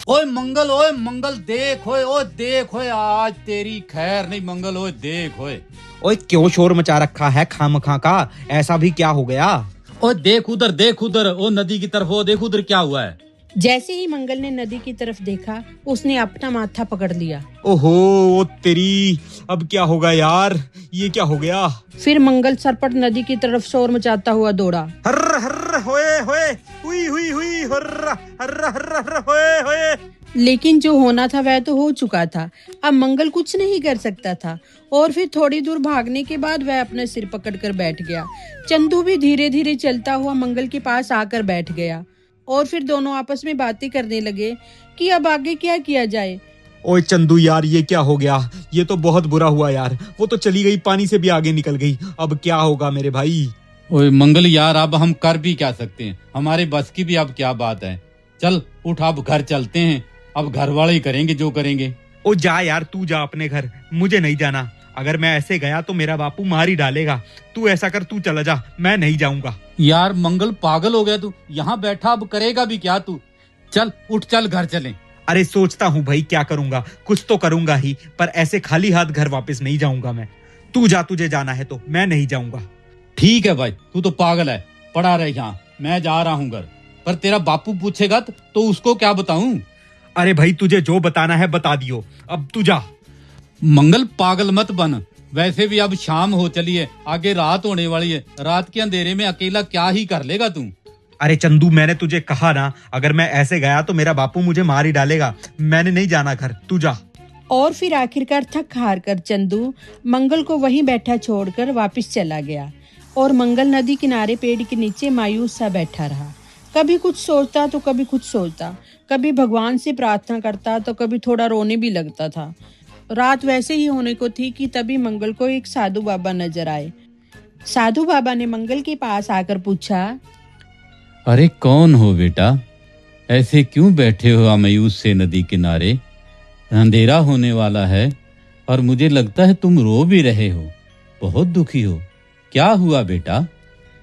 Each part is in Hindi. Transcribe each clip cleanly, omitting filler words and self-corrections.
ओए मंगल देख ओए आज तेरी खैर नहीं मंगल ओए देख ओए। ओए क्यों शोर मचा रखा है खामखा का? ऐसा भी क्या हो गया? ओए देख उधर ओ नदी की तरफ ओ देख उधर क्या हुआ है। जैसे ही मंगल ने नदी की तरफ देखा उसने अपना माथा पकड़ लिया। ओहो ओ तेरी, अब क्या होगा यार, ये क्या हो गया? फिर मंगल सरपट नदी की तरफ शोर मचाता हुआ दौड़ा। हर्र हर्र होए होए, हुई हुई हुई, हर्र हर्र हर्र हर्र होए होए। लेकिन जो होना था वह तो हो चुका था। अब मंगल कुछ नहीं कर सकता था और फिर थोड़ी दूर भागने के बाद वह अपना सिर पकड़कर बैठ गया। चंदू भी धीरे धीरे चलता हुआ मंगल के पास आकर बैठ गया और फिर दोनों आपस में बातें करने लगे कि अब आगे क्या किया जाए। ओए चंदू यार, ये क्या हो गया? ये तो बहुत बुरा हुआ यार, वो तो चली गई, पानी से भी आगे निकल गई। अब क्या होगा मेरे भाई? ओए मंगल यार, अब हम कर भी क्या सकते हैं, हमारे बस की भी अब क्या बात है। चल उठ अब घर चलते हैं, अब घर वाले ही करेंगे जो करेंगे। ओ जा यार, तू जा अपने घर, मुझे नहीं जाना। अगर मैं ऐसे गया तो मेरा बापू मार ही डालेगा। तू ऐसा कर, तू चला जा, मैं नहीं जाऊंगा। यार मंगल पागल हो गया तू, यहाँ बैठा अब करेगा भी क्या तू? चल उठ, चल घर चलें। अरे सोचता हूँ भाई क्या करूंगा, कुछ तो करूंगा ही, पर ऐसे खाली हाथ घर वापस नहीं जाऊंगा मैं। तू जा, तुझे जाना है तो, मैं नहीं जाऊंगा। ठीक है भाई, तू तो पागल है, पड़ा रहे यहाँ, मैं जा रहा हूँ घर। पर तेरा बापू पूछेगा तो उसको क्या बताऊं? अरे भाई तुझे जो बताना है बता दियो, अब तू जा। मंगल पागल मत बन, वैसे भी अब शाम हो चली है, आगे रात होने वाली है, रात के अंधेरे में अकेला क्या ही कर लेगा तू? अरे चंदू, मैंने तुझे कहा ना, अगर मैं ऐसे गया तो मेरा बापू मुझे मार ही डालेगा। मैंने नहीं जाना घर, तू जा। और फिर आखिरकार थक हार कर चंदू मंगल को वहीं बैठा छोड़कर वापस चला गया और मंगल नदी किनारे पेड़ के नीचे मायूस सा बैठा रहा। कभी कुछ सोचता तो कभी कुछ सोचता, कभी भगवान से प्रार्थना करता तो कभी थोड़ा रोने भी लगता था। रात वैसे ही होने को थी कि तभी मंगल को एक साधु बाबा नजर आए। साधु बाबा ने मंगल के पास आकर पूछा, अरे कौन हो बेटा, ऐसे क्यों बैठे हो मायूस से नदी किनारे? अंधेरा होने वाला है और मुझे लगता है तुम रो भी रहे हो, बहुत दुखी हो, क्या हुआ बेटा?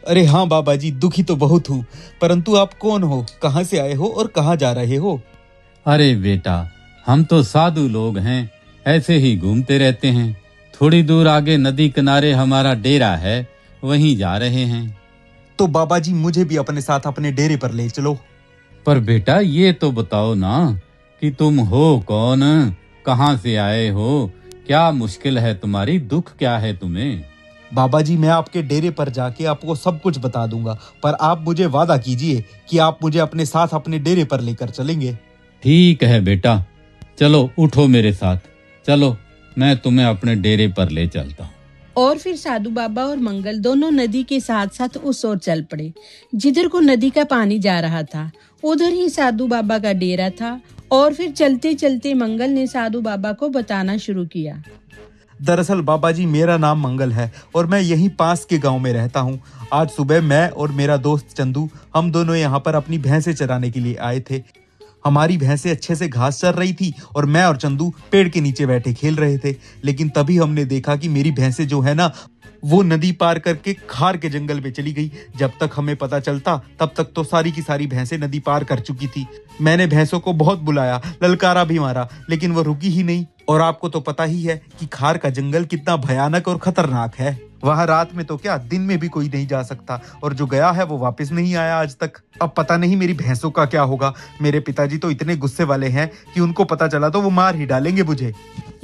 अरे हाँ बाबा जी, दुखी तो बहुत हूँ, परंतु आप कौन हो, कहाँ से आए हो और कहाँ जा रहे हो? अरे बेटा, हम तो साधु लोग हैं, ऐसे ही घूमते रहते हैं। थोड़ी दूर आगे नदी किनारे हमारा डेरा है, वहीं जा रहे हैं। तो बाबा जी मुझे भी अपने साथ अपने डेरे पर ले चलो। पर बेटा ये तो बताओ ना कि तुम हो कौन, कहाँ से आए हो, क्या मुश्किल है तुम्हारी, दुख क्या है तुम्हें? बाबा जी मैं आपके डेरे पर जाके आपको सब कुछ बता दूंगा, पर आप मुझे वादा कीजिए कि आप मुझे अपने साथ अपने डेरे पर लेकर चलेंगे। ठीक है बेटा, चलो उठो मेरे साथ, चलो मैं तुम्हें अपने डेरे पर ले चलता हूँ। और फिर साधु बाबा और मंगल दोनों नदी के साथ साथ उस ओर चल पड़े जिधर को नदी का पानी जा रहा था। उधर ही साधु बाबा का डेरा था और फिर चलते चलते मंगल ने साधु बाबा को बताना शुरू किया। दरअसल बाबा जी मेरा नाम मंगल है और मैं यहीं पास के गांव में रहता हूँ। आज सुबह मैं और मेरा दोस्त चंदू, हम दोनों यहाँ पर अपनी भैंसें चराने के लिए आए थे। हमारी भैंसें अच्छे से घास चर रही थी और मैं और चंदू पेड़ के नीचे बैठे खेल रहे थे। लेकिन तभी हमने देखा कि मेरी भैंसें जो है ना, वो नदी पार करके खार के जंगल में चली गई। जब तक हमें पता चलता तब तक तो सारी की सारी भैंसें नदी पार कर चुकी थी। मैंने भैंसों को बहुत बुलाया, ललकारा भी मारा, लेकिन वो रुकी ही नहीं। और आपको तो पता ही है कि खार का जंगल कितना भयानक और खतरनाक है। वहाँ रात में तो क्या, दिन में भी कोई नहीं जा सकता, और जो गया है वो वापस नहीं आया आज तक। अब पता नहीं मेरी भैंसों का क्या होगा। मेरे पिताजी तो इतने गुस्से वाले हैं कि उनको पता चला तो वो मार ही डालेंगे मुझे।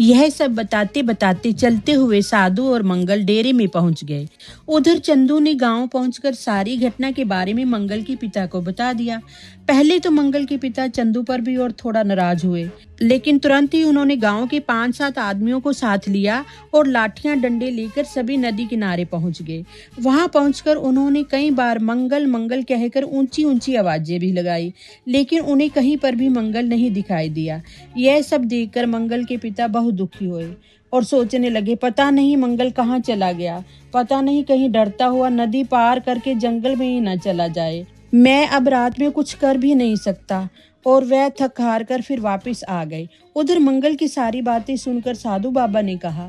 यह सब बताते बताते चलते हुए साधु और मंगल डेरे में पहुंच गए। उधर चंदू ने गांव पहुंचकर सारी घटना के बारे में मंगल के पिता को बता दिया। पहले तो मंगल के पिता चंदू पर भी और थोड़ा नाराज हुए, लेकिन तुरंत ही उन्होंने गांव के 5-7 आदमियों को साथ लिया और लाठियां डंडे लेकर सभी नदी किनारे पहुंच गए। वहां पहुंचकर उन्होंने कई बार मंगल मंगल कहकर ऊंची ऊंची आवाजें भी लगाई, लेकिन उन्हें कहीं पर भी मंगल नहीं दिखाई दिया। यह सब देखकर मंगल के पिता बहुत दुखी हुए और सोचने लगे, पता नहीं मंगल कहाँ चला गया, पता नहीं कहीं डरता हुआ नदी पार करके जंगल में ही न चला जाए। मैं अब रात में कुछ कर भी नहीं सकता। और वह थक हार कर फिर वापस आ गए। उधर मंगल की सारी बातें सुनकर साधु बाबा ने कहा,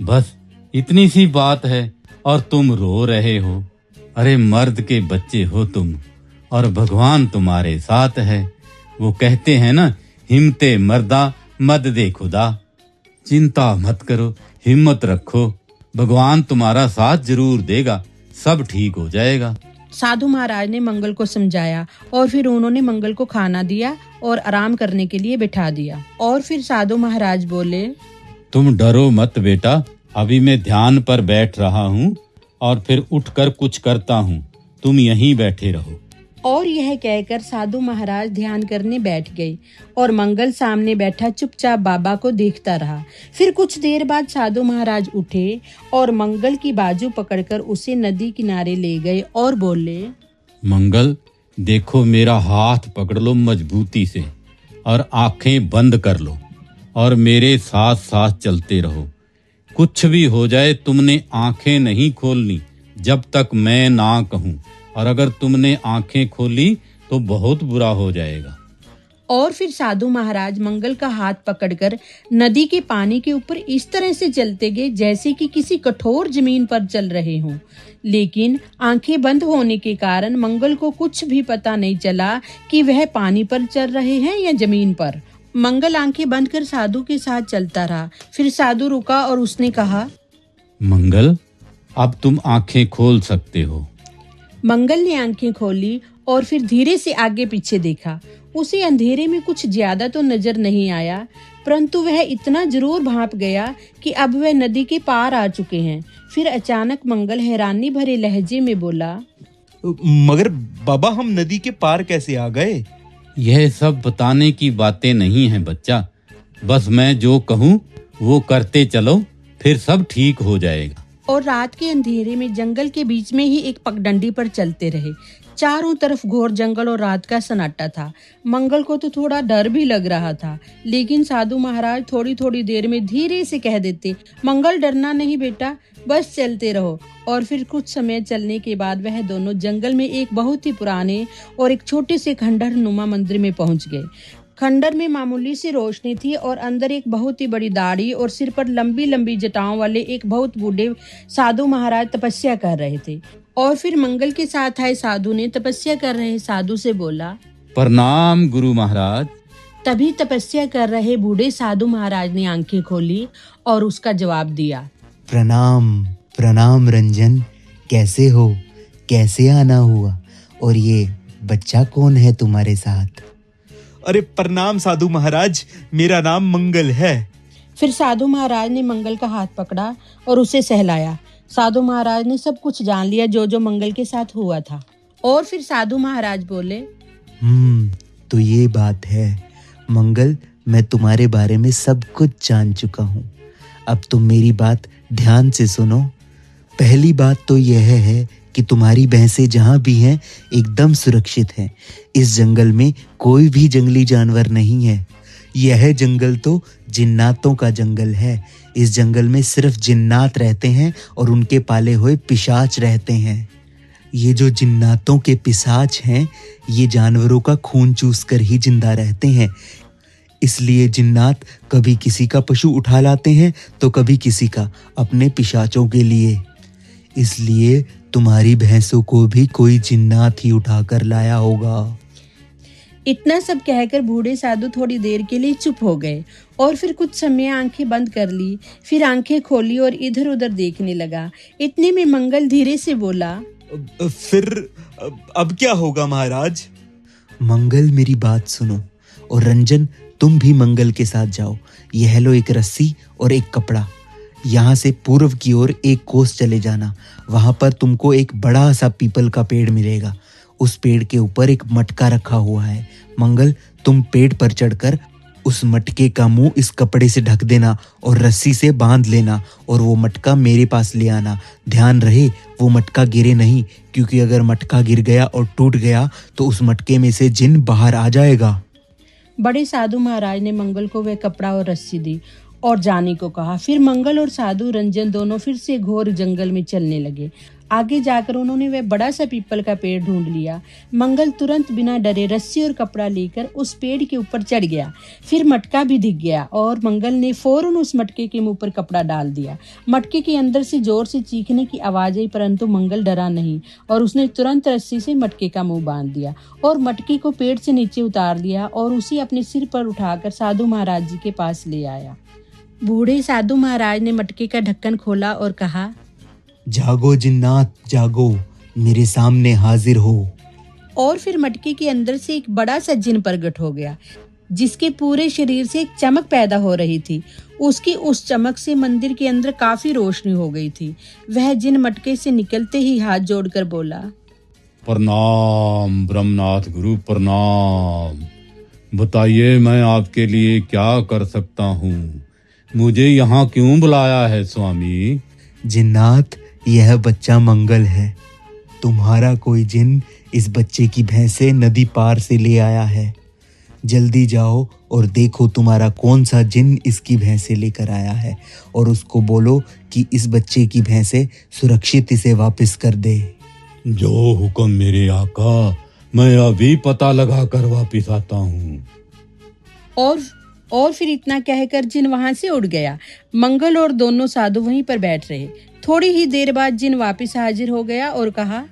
बस इतनी सी बात है और तुम रो रहे हो? अरे मर्द के बच्चे हो तुम और भगवान तुम्हारे साथ है। वो कहते हैं ना हिम्मते मर्दा मद दे खुदा। चिंता मत करो, हिम्मत रखो, भगवान तुम्हारा साथ जरूर देगा, सब ठीक हो जाएगा। साधु महाराज ने मंगल को समझाया और फिर उन्होंने मंगल को खाना दिया और आराम करने के लिए बिठा दिया। और फिर साधु महाराज बोले, तुम डरो मत बेटा, अभी मैं ध्यान पर बैठ रहा हूँ और फिर उठकर कुछ करता हूँ, तुम यहीं बैठे रहो। और यह कहकर साधु महाराज ध्यान करने बैठ गए और मंगल सामने बैठा चुपचाप बाबा को देखता रहा। फिर कुछ देर बाद साधु महाराज उठे और मंगल की बाजू पकड़कर उसे नदी किनारे ले गए और बोले, मंगल देखो, मेरा हाथ पकड़ लो मजबूती से और आंखें बंद कर लो और मेरे साथ साथ चलते रहो। कुछ भी हो जाए तुमने आंखें नहीं खोलनी जब तक मैं ना कहूँ, और अगर तुमने आंखें खोली तो बहुत बुरा हो जाएगा। और फिर साधु महाराज मंगल का हाथ पकड़कर नदी के पानी के ऊपर इस तरह से चलते गए जैसे कि किसी कठोर जमीन पर चल रहे हों। लेकिन आंखें बंद होने के कारण मंगल को कुछ भी पता नहीं चला कि वह पानी पर चल रहे हैं या जमीन पर। मंगल आंखें बंद कर साधु के साथ चलता रहा। फिर साधु रुका और उसने कहा, मंगल अब तुम आंखें खोल सकते हो। मंगल ने आंखें खोली और फिर धीरे से आगे पीछे देखा। उसे अंधेरे में कुछ ज्यादा तो नजर नहीं आया, परंतु वह इतना जरूर भांप गया कि अब वह नदी के पार आ चुके हैं। फिर अचानक मंगल हैरानी भरे लहजे में बोला, मगर बाबा हम नदी के पार कैसे आ गए? यह सब बताने की बातें नहीं हैं बच्चा, बस मैं जो कहूँ वो करते चलो, फिर सब ठीक हो जाएगा। और रात के अंधेरे में जंगल के बीच में ही एक पगडंडी पर चलते रहे। चारों तरफ घोर जंगल और रात का सन्नाटा था। मंगल को तो थोड़ा डर भी लग रहा था, लेकिन साधु महाराज थोड़ी थोड़ी देर में धीरे से कह देते, मंगल डरना नहीं बेटा, बस चलते रहो। और फिर कुछ समय चलने के बाद वह दोनों जंगल में एक बहुत ही पुराने और एक छोटे से खंडहर नुमा मंदिर में पहुंच गए। खंडर में मामूली सी रोशनी थी और अंदर एक बहुत ही बड़ी दाढ़ी और सिर पर लंबी लंबी जटाओं वाले एक बहुत बूढ़े साधु महाराज तपस्या कर रहे थे। और फिर मंगल के साथ आए साधु ने तपस्या कर रहे साधु से बोला, प्रणाम गुरु महाराज। तभी तपस्या कर रहे बूढ़े साधु महाराज ने आंखें खोली और उसका जवाब दिया, प्रणाम प्रणाम रंजन, कैसे हो, कैसे आना हुआ, और ये बच्चा कौन है तुम्हारे साथ? अरे प्रणाम साधु महाराज, मेरा नाम मंगल है। फिर साधु महाराज ने मंगल का हाथ पकड़ा और उसे सहलाया। साधु महाराज ने सब कुछ जान लिया जो जो मंगल के साथ हुआ था। और फिर साधु महाराज बोले, तो ये बात है मंगल, मैं तुम्हारे बारे में सब कुछ जान चुका हूँ। अब तुम मेरी बात ध्यान से सुनो। पहली बात तो यह है कि तुम्हारी भैंसें जहाँ भी हैं एकदम सुरक्षित हैं। इस जंगल में कोई भी जंगली जानवर नहीं है। यह जंगल तो जिन्नातों का जंगल है। इस जंगल में सिर्फ जिन्नात रहते हैं और उनके पाले हुए पिशाच रहते हैं। ये जो जिन्नातों के पिशाच हैं, ये जानवरों का खून चूस कर ही जिंदा रहते हैं। इसलिए जिन्नात कभी किसी का पशु उठा लाते हैं तो कभी किसी का, अपने पिशाचों के लिए। इसलिए तुम्हारी भैंसों को भी कोई जिन्नात ही उठाकर लाया होगा। इतना सब कहकर बूढ़े साधु थोड़ी देर के लिए चुप हो गए और फिर कुछ समय आंखें बंद कर ली। फिर आंखें खोली और इधर उधर देखने लगा। इतने में मंगल धीरे से बोला, फिर अब क्या होगा महाराज? मंगल मेरी बात सुनो, और रंजन तुम भी मंगल के साथ जाओ। यह लो एक रस्सी और एक कपड़ा। यहाँ से पूर्व की ओर 1 कोस चले जाना। वहां पर तुमको एक बड़ा सा पीपल का पेड़ मिलेगा। उस पेड़ के ऊपर एक मटका रखा हुआ है। मंगल, तुम पेड़ पर चढ़कर उस मटके का मुंह इस कपड़े से ढक देना और रस्सी से बांध लेना, और वो मटका मेरे पास ले आना। ध्यान रहे वो मटका गिरे नहीं, क्योंकि अगर मटका गिर गया और टूट गया तो उस मटके में से जिन बाहर आ जाएगा। बड़े साधु महाराज ने मंगल को वह कपड़ा और रस्सी दी और जाने को कहा। फिर मंगल और साधु रंजन दोनों फिर से घोर जंगल में चलने लगे। आगे जाकर उन्होंने वह बड़ा सा पीपल का पेड़ ढूंढ लिया। मंगल तुरंत बिना डरे रस्सी और कपड़ा लेकर उस पेड़ के ऊपर चढ़ गया। फिर मटका भी दिख गया और मंगल ने फौरन उस मटके के मुंह पर कपड़ा डाल दिया। मटके के अंदर से जोर से चीखने की आवाज आई, परंतु मंगल डरा नहीं और उसने तुरंत रस्सी से मटके का मुंह बांध दिया और मटके को पेड़ से नीचे उतार दिया और उसे अपने सिर पर उठाकर साधु महाराज जी के पास ले आया। बूढ़े साधु महाराज ने मटके का ढक्कन खोला और कहा, जागो जिन्नात जागो, मेरे सामने हाजिर हो। और फिर मटके के अंदर से एक बड़ा सा जिन प्रकट हो गया, जिसके पूरे शरीर से एक चमक पैदा हो रही थी। उसकी उस चमक से मंदिर के अंदर काफी रोशनी हो गई थी। वह जिन मटके से निकलते ही हाथ जोड़कर बोला, प्रणाम ब्रह्मनाथ गुरु, प्रणाम। बताइए मैं आपके लिए क्या कर सकता हूँ? मुझे यहाँ क्यों बुलाया है स्वामी? जिन्नात, यह बच्चा मंगल है। तुम्हारा कोई जिन इस बच्चे की भैंसे नदी पार से ले आया है। जल्दी जाओ और देखो तुम्हारा कौन सा जिन इसकी भैंसे लेकर आया है और उसको बोलो कि इस बच्चे की भैंसे सुरक्षित इसे वापस कर दे। जो हुक्म मेरे आका, मैं अभी पता लगा कर वापिस आता हूँ। और फिर इतना कहकर जिन वहां से उड़ गया। मंगल और दोनों साधु वहीं पर बैठ रहे। थोड़ी ही देर बाद जिन वापस हाजिर हो गया और कहा,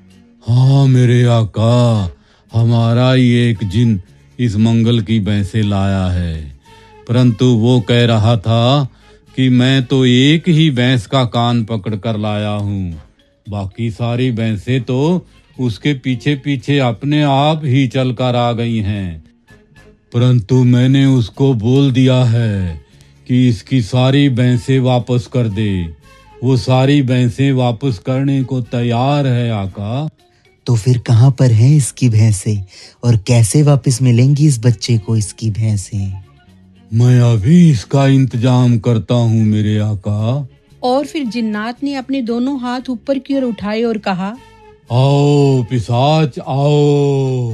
हाँ मेरे आका, हमारा ये एक जिन इस मंगल की भैंसे लाया है, परंतु वो कह रहा था कि मैं तो एक ही भैंस का कान पकड़ कर लाया हूँ, बाकी सारी भैंसें तो उसके पीछे पीछे अपने आप ही चल कर आ गई हैं। परंतु मैंने उसको बोल दिया है कि इसकी सारी भैंसें वापस कर दे। वो सारी भैंसें वापस करने को तैयार है आका। तो फिर कहाँ पर हैं इसकी भैंसें और कैसे वापस मिलेंगी इस बच्चे को इसकी भैंसें? मैं अभी इसका इंतजाम करता हूँ मेरे आका। और फिर जिन्नात ने अपने दोनों हाथ ऊपर की ओर उठाए और कहा, आओ पिशाच आओ।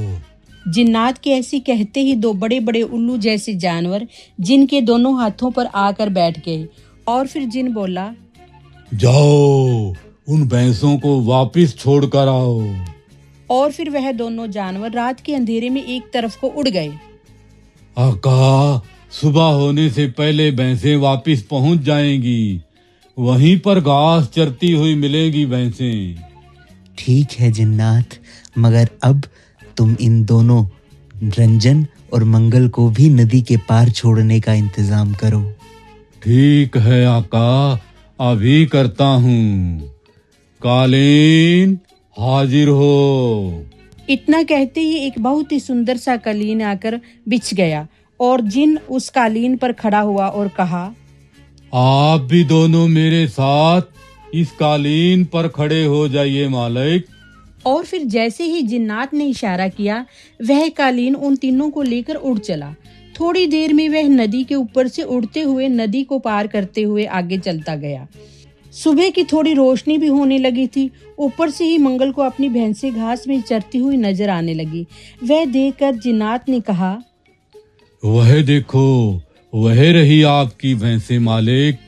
जिन्नात के ऐसे कहते ही दो बड़े बड़े उल्लू जैसे जानवर जिनके दोनों हाथों पर आकर बैठ गए। और फिर जिन बोला, जाओ उन भैंसों को वापस छोड़ कर आओ। और फिर वह दोनों जानवर रात के अंधेरे में एक तरफ को उड़ गए। आका, सुबह होने से पहले भैंसें वापस पहुंच जाएंगी, वहीं पर घास चरती हुई मिलेंगी भैंसें। ठीक है जिन्नात, मगर अब तुम इन दोनों रंजन और मंगल को भी नदी के पार छोड़ने का इंतजाम करो। ठीक है आका, अभी करता हूँ। कालीन हाजिर हो। इतना कहते ही एक बहुत ही सुंदर सा कालीन आकर बिछ गया और जिन उस कालीन पर खड़ा हुआ और कहा, आप भी दोनों मेरे साथ इस कालीन पर खड़े हो जाइए मालिक। और फिर जैसे ही जिन्नात ने इशारा किया, वह कालीन उन तीनों को लेकर उड़ चला। थोड़ी देर में वह नदी के ऊपर से उड़ते हुए नदी को पार करते हुए आगे चलता गया। सुबह की थोड़ी रोशनी भी होने लगी थी। ऊपर से ही मंगल को अपनी भैंसें घास में चरती हुई नजर आने लगी। वह देखकर जिन्नात ने कहा, वह देखो, वह रही आपकी भैंसें मालिक।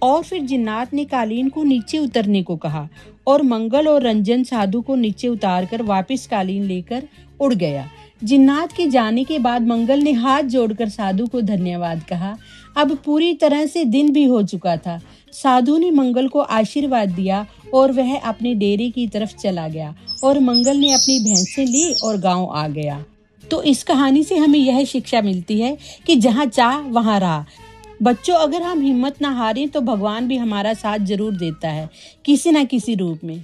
और फिर जिन्नात ने कालीन को नीचे उतरने को कहा और मंगल और रंजन साधु को नीचे उतारकर वापस कालीन लेकर उड़ गया। जिन्नात के जाने के बाद मंगल ने हाथ जोड़कर साधु को धन्यवाद कहा। अब पूरी तरह से दिन भी हो चुका था। साधु ने मंगल को आशीर्वाद दिया और वह अपने डेरे की तरफ चला गया और मंगल ने अपनी भैंसें ली और गांव आ गया। तो इस कहानी से हमें यह शिक्षा मिलती है कि जहाँ चाह वहाँ राह। बच्चों, अगर हम हिम्मत ना हारें तो भगवान भी हमारा साथ जरूर देता है, किसी न किसी रूप में।